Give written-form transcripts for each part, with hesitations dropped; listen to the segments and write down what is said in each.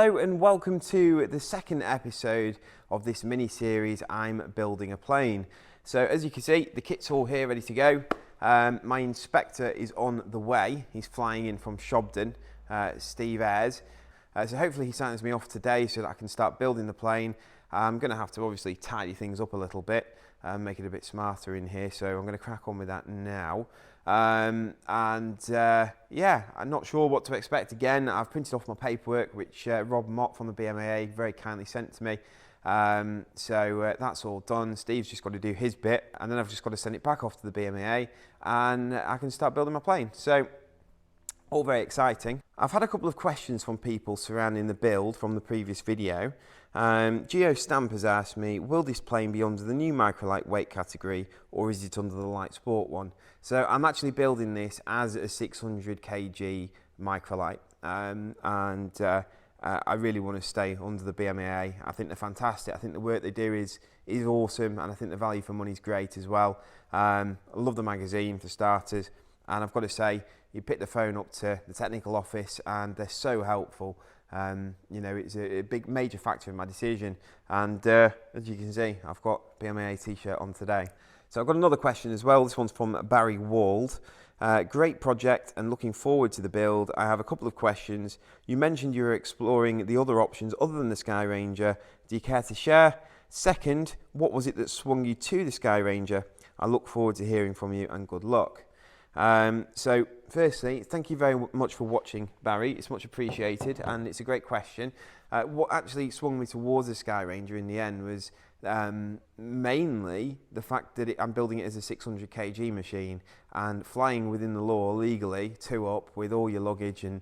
Hello and welcome to the second episode of this mini-series, I'm Building a Plane. So as you can see, the kit's all here ready to go. My inspector is on the way. He's flying in from Shobdon, Steve Eyers. So hopefully he signs me off today so that I can start building the plane. I'm going to have to obviously tidy things up a little bit, make it a bit smarter in here. So I'm going to crack on with that now. Yeah, I'm not sure what to expect again. I've printed off my paperwork, which Rob Mott from the BMAA very kindly sent to me. So that's all done. Steve's just got to do his bit, and then I've just got to send it back off to the BMAA, and I can start building my plane. So all very exciting. I've had a couple of questions from people surrounding the build from the previous video. Geo Stamp has asked me, will this plane be under the new microlight weight category or is it under the light sport one? So I'm actually building this as a 600 kg microlight, I really want to stay under the BMAA. I think they're fantastic. I think the work they do is awesome, and I think the value for money is great as well. I love the magazine for starters, and I've got to say, you pick the phone up to the technical office and they're so helpful. You know, it's a big major factor in my decision, and as you can see, I've got BMAA t-shirt on today. So I've got another question as well. This one's from Barry Wald. Great project and looking forward to the build. I have a couple of questions. You mentioned you were exploring the other options other than the Skyranger. Do you care to share? Second, what was it that swung you to the Skyranger? I look forward to hearing from you and good luck. So firstly, thank you very much for watching, Barry. It's much appreciated and it's a great question. What actually swung me towards the Skyranger in the end was mainly the fact that I'm building it as a 600 kg machine and flying within the law legally, two up with all your luggage and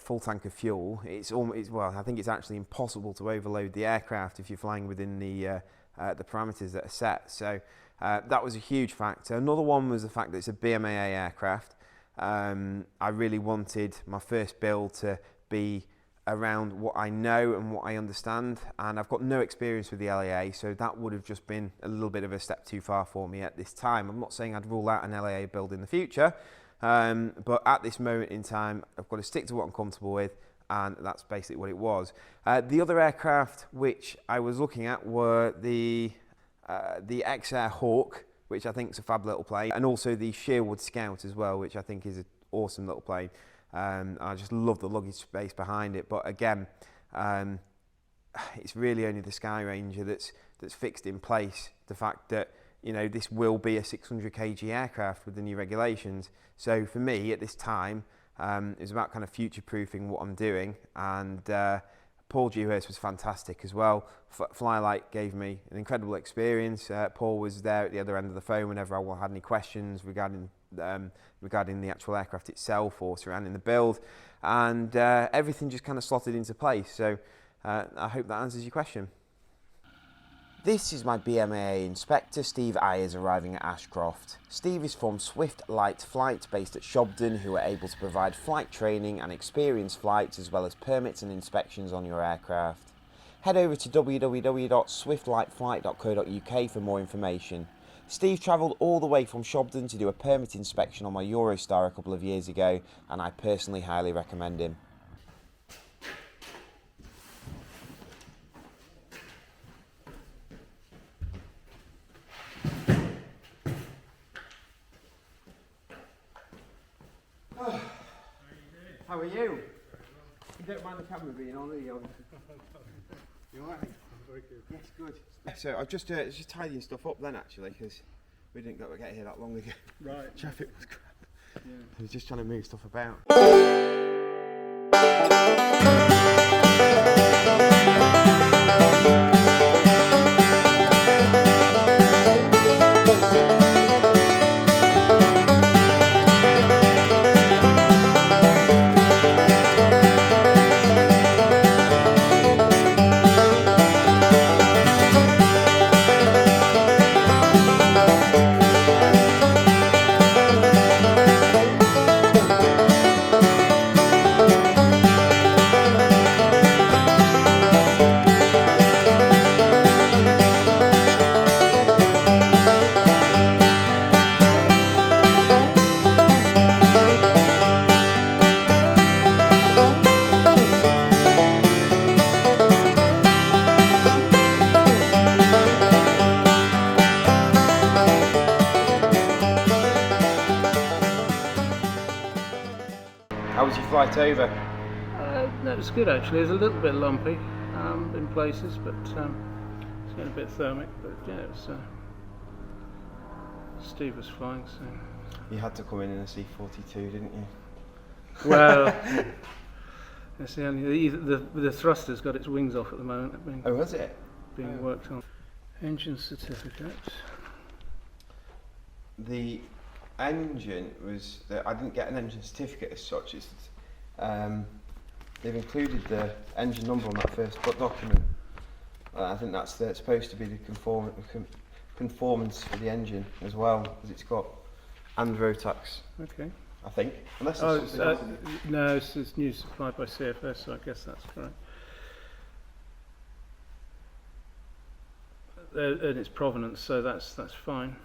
full tank of fuel. Well, I think it's actually impossible to overload the aircraft if you're flying within the parameters that are set. So that was a huge factor. Another one was the fact that it's a BMAA aircraft. I really wanted my first build to be around what I know and what I understand, and I've got no experience with the LAA, so that would have just been a little bit of a step too far for me at this time. I'm not saying I'd rule out an LAA build in the future, but at this moment in time, I've got to stick to what I'm comfortable with, and that's basically what it was. The other aircraft which I was looking at were the X-Air Hawk, which I think is a fab little plane, and also the Sherwood Scout as well, which I think is an awesome little plane. I just love the luggage space behind it, but again, it's really only the Skyranger that's fixed in place. The fact that, you know, this will be a 600 kg aircraft with the new regulations. So for me at this time, it's about kind of future-proofing what I'm doing, and Paul Dewhurst was fantastic as well. Flylight gave me an incredible experience. Paul was there at the other end of the phone whenever I had any questions regarding the actual aircraft itself or surrounding the build, and everything just kind of slotted into place. So I hope that answers your question. This is my BMAA inspector, Steve Eyers, arriving at Ashcroft. Steve is from Swift Light Flight, based at Shobdon, who are able to provide flight training and experienced flights, as well as permits and inspections on your aircraft. Head over to www.swiftlightflight.co.uk for more information. Steve travelled all the way from Shobdon to do a permit inspection on my Eurostar a couple of years ago, and I personally highly recommend him. How are you? You don't mind the camera being on, do you? You alright? I'm very good. Yes, good. So I've just tidying stuff up then, actually, because we didn't get here that long ago. Right. Traffic was crap. Yeah. I was just trying to move stuff about. right over? No, it's good actually. It's a little bit lumpy in places, but it's getting a bit thermic. But yeah, it's, Steve was flying, so. You had to come in a C-42, didn't you? Well, it's the only the thruster's got its wings off at the moment. Oh, was it? Being worked on. Engine certificate. The engine was. I didn't get an engine certificate as such. It's, they've included the engine number on that first document. I think that's supposed to be the conformance for the engine as well, because it's got and Rotax. Okay. I think, unless there's something else. No, it's new supplied by CFS, so I guess that's correct. And its provenance, so that's fine.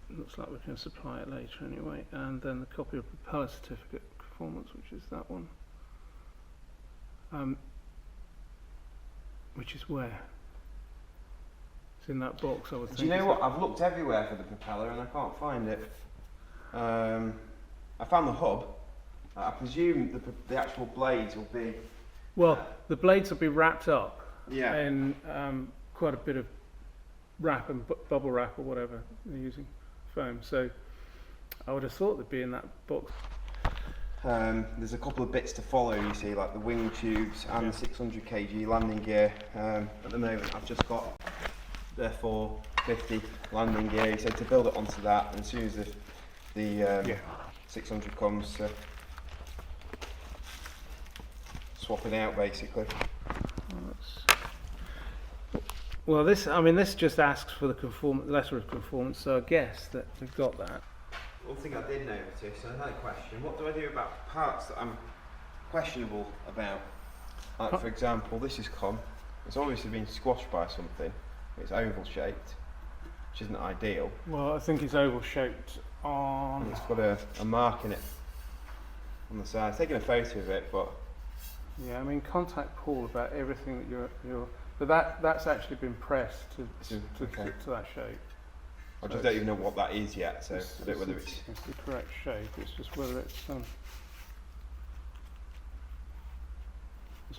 Looks like we can supply it later anyway. And then the copy of propeller certificate performance, which is that one. Which is where? It's in that box, I would think. Do you know what? I've looked everywhere for the propeller and I can't find it. I found the hub. I presume the actual blades will be... Well, the blades will be wrapped up in quite a bit of wrap and bubble wrap or whatever they're using, foam. So I would have thought they'd be in that box. There's a couple of bits to follow, you see, like the wing tubes and the 600 kg landing gear. At the moment I've just got the 450 landing gear, so to build it onto that, and as soon as the 600 comes, swap it out basically. Well, this just asks for the letter of conformance, so I guess that we've got that. One thing I did notice, and I had a question, what do I do about parts that I'm questionable about? Like for example, this is it's obviously been squashed by something, it's oval shaped, which isn't ideal. Well, I think it's oval shaped on... And it's got a mark in it on the side. I've taken a photo of it, but... Yeah, I mean, contact Paul about everything that you're but that's actually been pressed to that shape. I just don't even know what that is yet, so I don't know whether it's the correct shape. It's just whether it's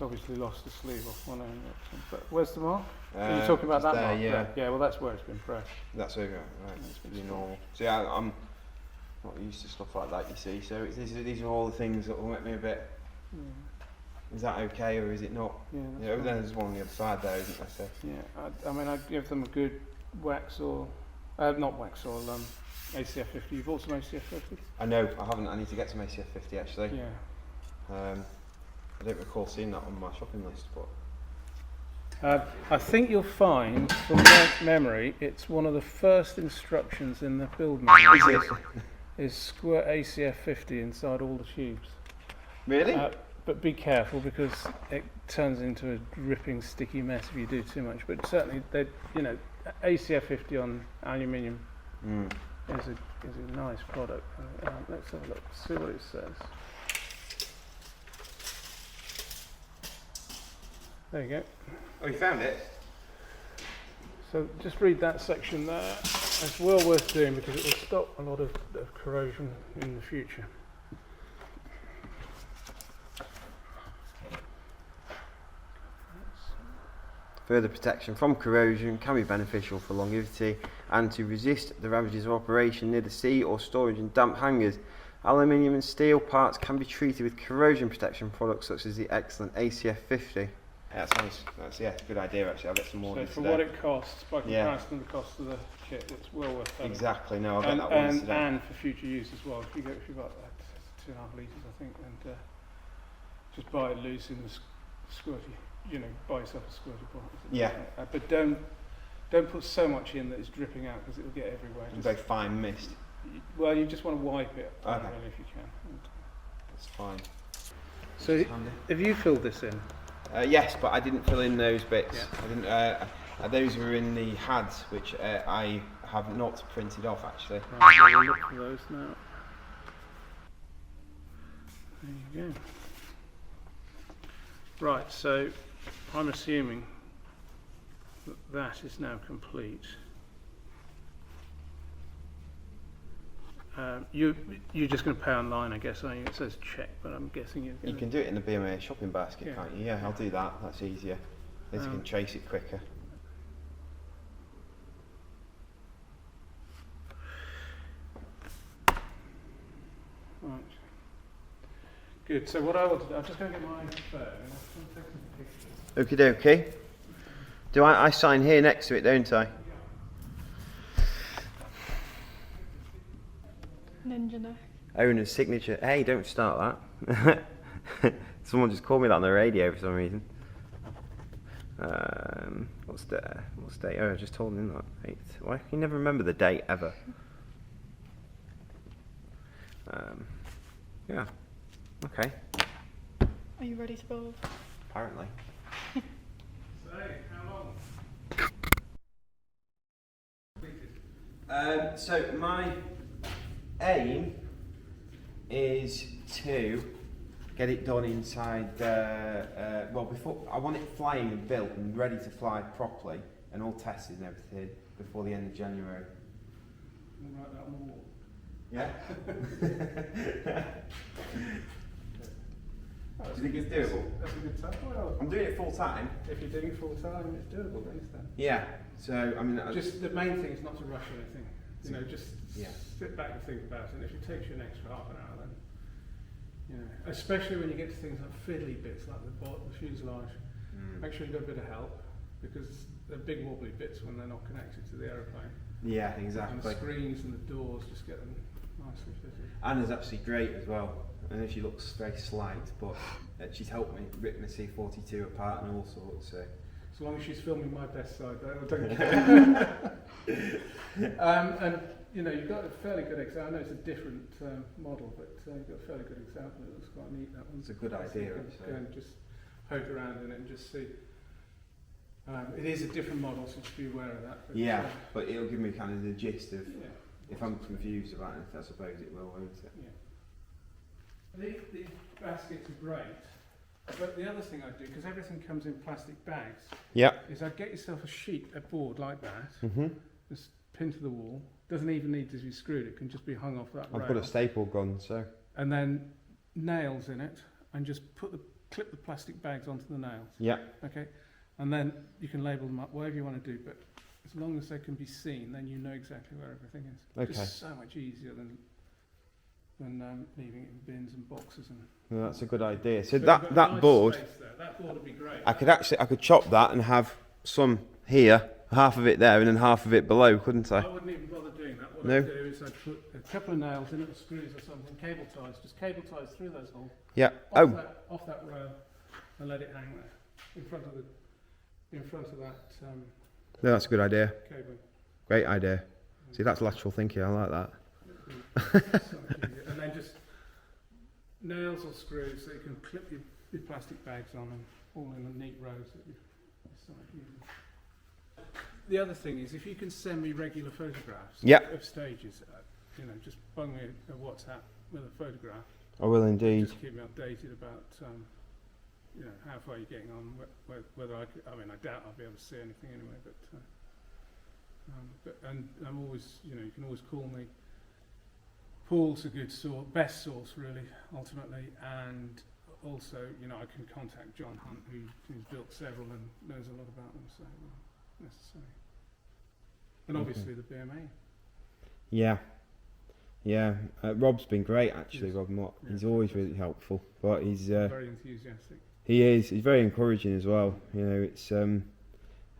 obviously lost the sleeve off one end. But where's the mark? Are you talking about that there, mark? Yeah. Yeah. Well, that's where it's been pressed. That's okay. Right. It's pretty normal. So yeah, I'm not used to stuff like that, you see. So these are all the things that will make me a bit. Yeah. Is that okay or is it not? Yeah. Then there's one on the other side there, isn't there? So. Yeah. I mean, I'd give them a good wax or not wax or ACF 50. You've bought some ACF 50? I know. I haven't. I need to get some ACF 50 actually. Yeah. I don't recall seeing that on my shopping list, but. I think you'll find, from memory, it's one of the first instructions in the build manual is squirt ACF 50 inside all the tubes. Really? But be careful because it turns into a dripping, sticky mess if you do too much. But certainly, ACF 50 on aluminium is a nice product. Let's have a look, see what it says. There you go. Oh, you found it? So just read that section there. It's well worth doing because it will stop a lot of corrosion in the future. Further protection from corrosion can be beneficial for longevity and to resist the ravages of operation near the sea or storage in damp hangars. Aluminium and steel parts can be treated with corrosion protection products such as the excellent ACF 50. Yeah, that's a good idea actually. I'll get some more. So for what it costs, by comparison to the cost of the kit, it's well worth it. Exactly. No, I'll get that one today. And for future use as well. If you've got 2.5 litres, I think, and just buy it loose in the squirty. Buy yourself a squirty bottle. Yeah. But don't put so much in that it's dripping out because it'll get everywhere. Just very fine mist. Well, you just want to wipe it primarily if you can. That's fine. So, have you filled this in? Yes, but I didn't fill in those bits. Yeah. I didn't. Those were in the HADs, which I have not printed off actually. Right, I'll look for those now. There you go. Right, so I'm assuming that is now complete. You're just going to pay online, I guess, aren't you? It says check, but I'm guessing you're You can do it in the BMAA shopping basket, Yeah. can't you? Yeah, I'll do that. That's easier. At least you can trace it quicker. Right. Good. So what I want to do, I'm just going to get my phone and I'll take some pictures. Okie dokie. Do I sign here next to it, don't I? Nynja neck. Owner's signature. Hey, don't start that. Someone just called me that on the radio for some reason. What's date? Oh, I just told him that. 8th. Why can you never remember the date ever? Yeah. Okay. Are you ready to build? Apparently. So, how long? So my aim is to get it done inside. Well, before I want it flying and built and ready to fly properly and all tested and everything before the end of January. We'll write that on the wall. Yeah. Oh, Do you think it's doable? That's a good time. Well, I'm doing it full time. if you're doing it full time, it's doable, then. Yeah. So I mean, Just the main thing is not to rush anything. You know, just Yeah. sit back and think about it. And if it takes you an extra half an hour, then you know, especially when you get to things like fiddly bits like the fuselage, make sure you've got a bit of help because they're big wobbly bits when they're not connected to the aeroplane. Yeah, And the exactly. screens and the doors, just get them nicely fitted. Anna's actually great as well. I know she looks very slight, but she's helped me rip my C-42 apart and all sorts. So. As long as she's filming my best side, though, I don't care. And you know, you've got a fairly good example. I know it's a different model, but you've got a fairly good example. It looks quite neat. That one. It's a good idea, actually. Go and just poke around in it and just see. It is a different model, so just be aware of that. But, Yeah, but it'll give me kind of the gist of yeah. if I'm confused about anything. I suppose it will, won't it? Yeah. These baskets are great, but the other thing I do, because everything comes in plastic bags, is I get yourself a board like that, just pin to the wall. Doesn't even need to be screwed; it can just be hung off that rail. I've got a staple gun, so. And then nails in it, and just clip the plastic bags onto the nails. Yeah. Okay, and then you can label them up, whatever you want to do, but as long as they can be seen, then you know exactly where everything is. Okay. Just so much easier than leaving it in bins and boxes and. Well, that's a good idea. So you've got a that nice board, space there. That board would be great. I could chop that and have some here, half of it there, and then half of it below, couldn't I? I wouldn't even bother doing that. What No. I'd do is I'd put a couple of nails in it, or screws or something, cable ties, just cable ties through those holes, Yeah. off that rail, and let it hang there in front of that No, that's a good idea. cable. Great idea. See, that's lateral thinking. I like that. So much easier. And then just nails or screws so you can clip your plastic bags on and all in a neat rows. It's so much easier. The other thing is if you can send me regular photographs of stages, you know, just bung me a WhatsApp with a photograph. I will indeed. Just keep me updated about, you know, how far you're getting on. Whether I mean, I doubt I'll be able to see anything anyway. But I'm always, you know, you can always call me. Paul's a good source, best source really, ultimately, and also, you know, I can contact John Hunt, who's built several and knows a lot about them, so necessary. And obviously the BMAA. Yeah. Rob's been great actually. Yes. Rob Mott. Yeah. He's always really helpful, but he's Very enthusiastic. he is. He's very encouraging as well. You know,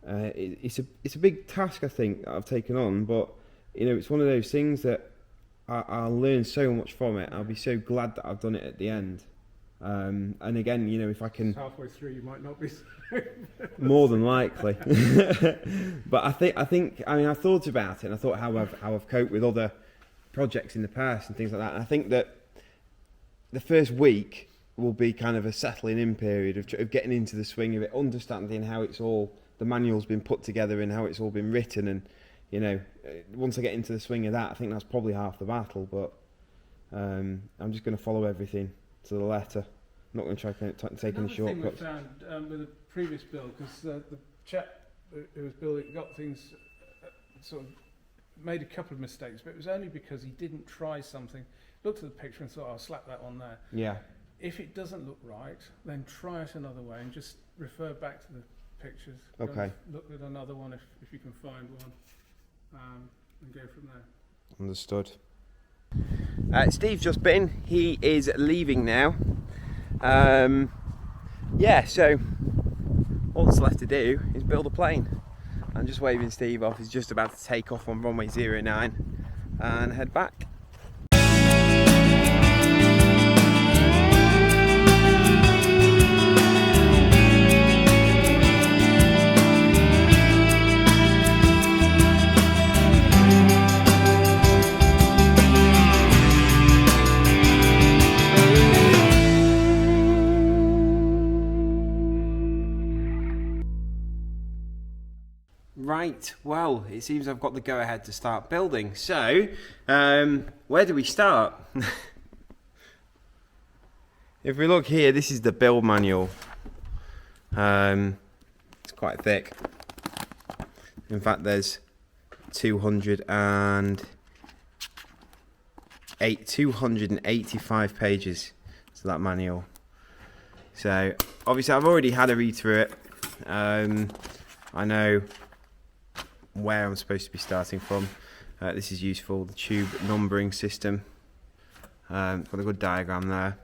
it's a big task I think that I've taken on, but you know, it's one of those things that I'll learn so much from it. I'll be so glad that I've done it at the end. And again, you know, if I can, Halfway through, you might not be. more than likely. But I think. I mean, I thought about it, and I thought how I've coped with other projects in the past and things like that. And I think that the first week will be kind of a settling in period of getting into the swing of it, understanding how it's all the manual's been put together and how it's all been written, and you know, once I get into the swing of that, I think that's probably half the battle. But I'm just going to follow everything to the letter. I'm not going to try to take any shortcuts. Another thing we found with the previous build, because the chap who was building got things sort of made a couple of mistakes, but it was only because he didn't try something, looked at the picture and thought, I'll slap that on there. Yeah. If it doesn't look right, then try it another way and just refer back to the pictures. Okay. Look at another one if you can find one, and go from there. Understood. Steve's just been. He is leaving now. Yeah, so all that's left to do is build a plane. I'm just waving Steve off. He's just about to take off on runway 09 and head back. Right, well, it seems I've got the go-ahead to start building. So, where do we start? If we look here, this is the build manual. It's quite thick. In fact, there's 285 pages to that manual. So, obviously, I've already had a read through it. I know where I'm supposed to be starting from. This is useful, the tube numbering system. Got a good diagram there.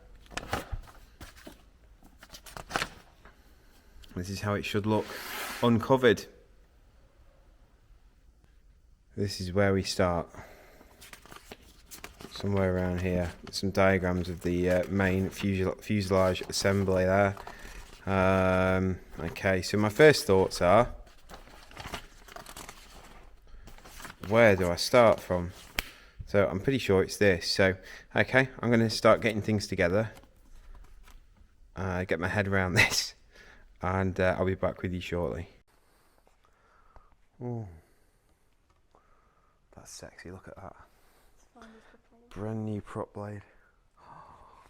This is how it should look uncovered. This is where we start. Somewhere around here. Some diagrams of the main fuselage assembly there. Okay, so my first thoughts are, where do I start from? So I'm pretty sure it's this. So, okay, I'm going to start getting things together. Get my head around this. And I'll be back with you shortly. Ooh. That's sexy, look at that. Brand new prop blade. Oh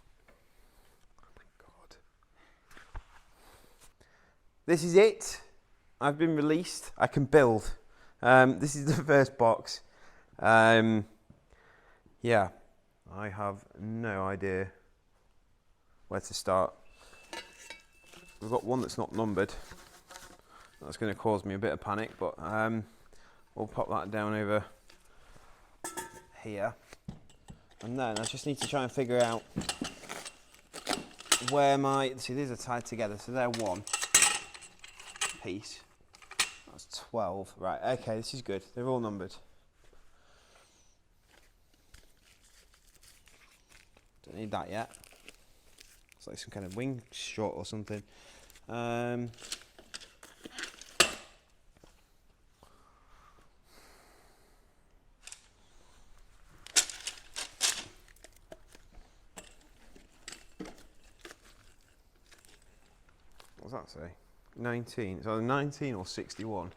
my god. This is it. I've been released. I can build. This is the first box. Yeah, I have no idea where to start. We've got one that's not numbered. That's going to cause me a bit of panic, but we'll pop that down over here. And then I just need to try and figure out where see, these are tied together, so they're one piece. That's 12. Right, okay, this is good. They're all numbered. Don't need that yet. It's like some kind of wing strut or something. What does that say? 19. It's either 19 or 61.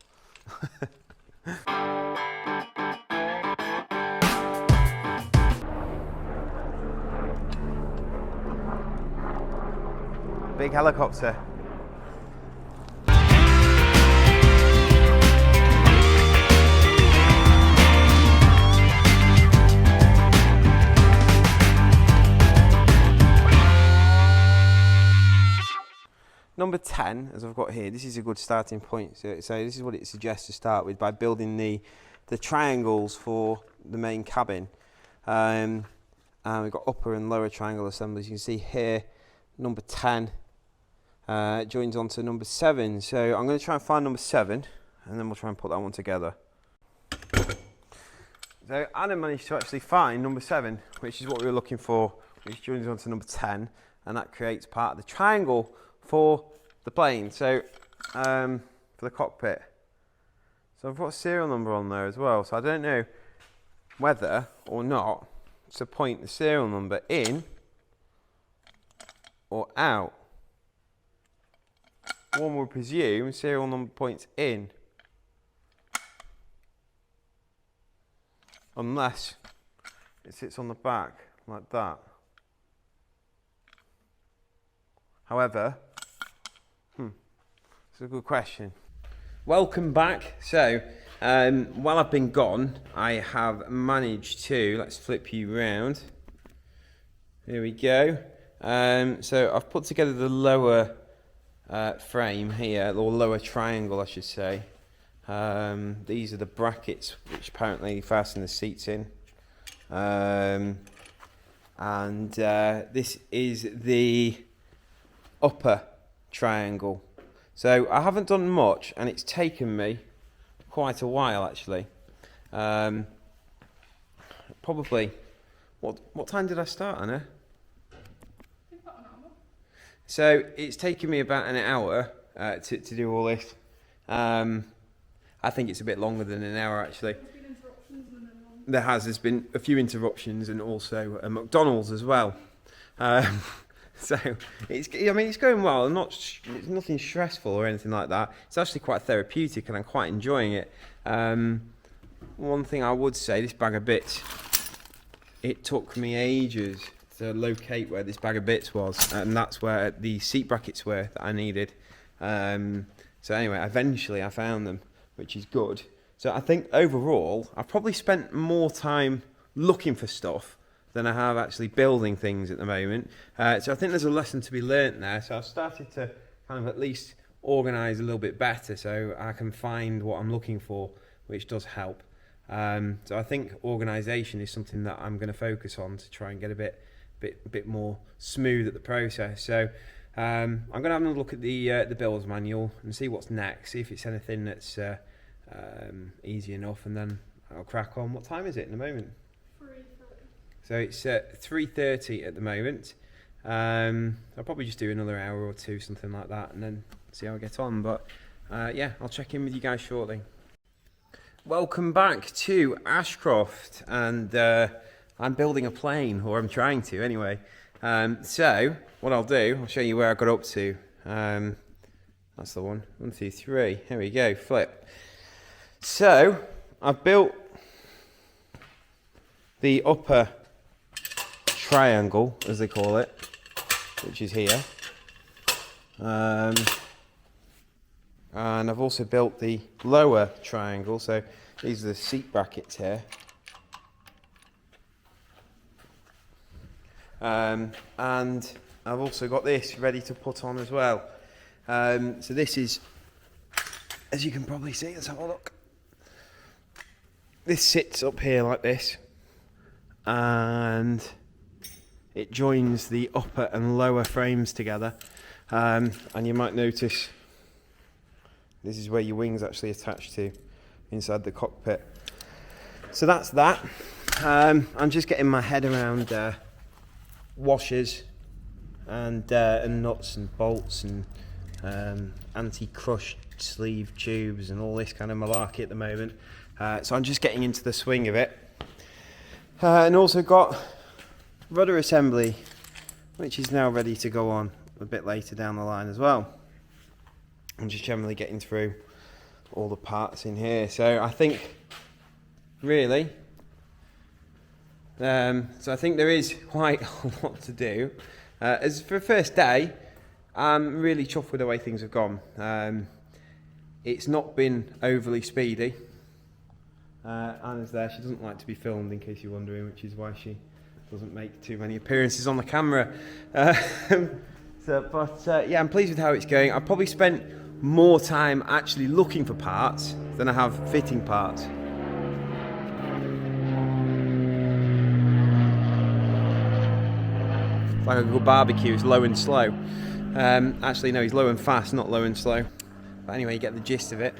Big helicopter. Number 10, as I've got here, this is a good starting point. So this is what it suggests to start with, by building the triangles for the main cabin. And we've got upper and lower triangle assemblies. You can see here, number 10 joins onto number 7. So I'm going to try and find number 7, and then we'll try and put that one together. So Anna managed to actually find number 7, which is what we were looking for, which joins onto number 10, and that creates part of the triangle for the plane, so for the cockpit. So I've got a serial number on there as well, so I don't know whether or not to point the serial number in or out. One would presume serial number points in, unless it sits on the back like that. However, it's a good question. Welcome back. So while I've been gone, I have managed to, let's flip you round. Here we go. So I've put together the lower frame here, or lower triangle I should say. These are the brackets which apparently fasten the seats in. And this is the upper triangle. So I haven't done much, and it's taken me quite a while actually. Probably, what time did I start, Anna? About an hour. So it's taken me about an hour to do all this. I think it's a bit longer than an hour actually. There's been interruptions and then one. There's been a few interruptions, and also a McDonald's as well. So it's going well. It's nothing stressful or anything like that. It's actually quite therapeutic, and I'm quite enjoying it. One thing I would say, this bag of bits, it took me ages to locate where this bag of bits was, and that's where the seat brackets were that I needed. So anyway, eventually I found them, which is good. So I think overall, I've probably spent more time looking for stuff than I have actually building things at the moment. So I think there's a lesson to be learnt there. So I've started to kind of at least organise a little bit better so I can find what I'm looking for, which does help. So I think organisation is something that I'm going to focus on to try and get a bit more smooth at the process. So I'm going to have a look at the builder's manual and see what's next, see if it's anything that's easy enough, and then I'll crack on. What time is it in the moment? 3:30. So it's 3:30 at the moment. I'll probably just do another hour or two, something like that, and then see how I get on. But yeah, I'll check in with you guys shortly. Welcome back to Ashcroft, and I'm building a plane, or I'm trying to anyway. So what I'll do, I'll show you where I got up to. That's the one. 1, 2, 3. Here we go. Flip. So I've built the upper triangle, as they call it, which is here. And I've also built the lower triangle, so these are the seat brackets here. And I've also got this ready to put on as well. So this is, as you can probably see, let's have a look. This sits up here like this, and it joins the upper and lower frames together. And you might notice this is where your wings actually attach to inside the cockpit. So that's that. I'm just getting my head around washers and nuts and bolts and anti-crush sleeve tubes and all this kind of malarkey at the moment. So I'm just getting into the swing of it. And also got rudder assembly, which is now ready to go on a bit later down the line as well. I'm just generally getting through all the parts in here. So I think really, so I think there is quite a lot to do. As for the first day, I'm really chuffed with the way things have gone. It's not been overly speedy. Anna's there. She doesn't like to be filmed, in case you're wondering, which is why she doesn't make too many appearances on the camera. Yeah, I'm pleased with how it's going. I've probably spent more time actually looking for parts than I have fitting parts. It's like a good barbecue, it's low and slow. Actually, no, he's low and fast, not low and slow. But anyway, you get the gist of it.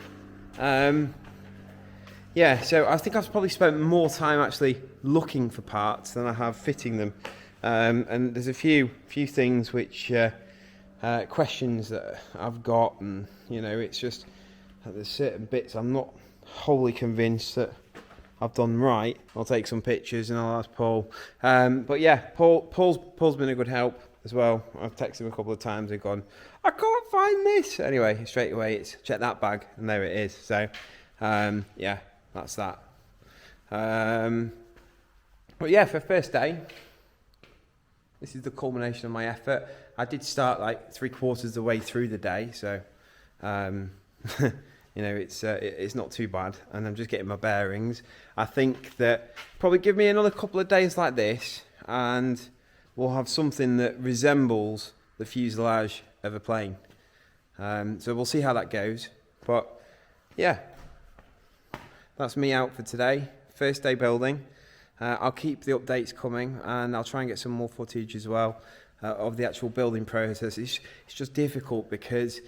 Yeah, so I think I've probably spent more time actually looking for parts than I have fitting them. And there's a few things which questions that I've got, and you know, it's just there's certain bits I'm not wholly convinced that I've done right. I'll take some pictures and I'll ask Paul. But yeah, Paul's been a good help as well. I've texted him a couple of times and gone, I can't find this. Anyway, straight away it's check that bag, and there it is. So yeah, that's that. But yeah, for first day, this is the culmination of my effort. I did start like 3/4 of the way through the day, so you know, it's not too bad, and I'm just getting my bearings. I think that probably give me another couple of days like this, and we'll have something that resembles the fuselage of a plane. So we'll see how that goes. But yeah, that's me out for today. First day building. I'll keep the updates coming, and I'll try and get some more footage as well of the actual building process. It's just difficult because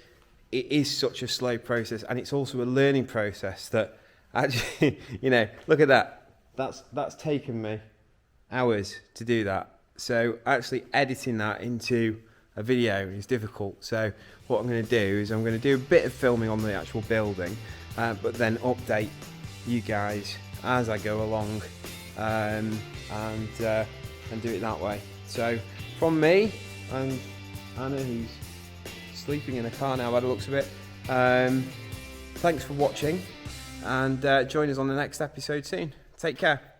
it is such a slow process, and it's also a learning process that actually, you know, look at that. That's taken me hours to do that. So actually editing that into a video is difficult. So what I'm going to do is I'm going to do a bit of filming on the actual building, but then update you guys as I go along, and do it that way. So from me and Anna, who's sleeping in a car now by the looks of it, thanks for watching, and join us on the next episode soon. Take care.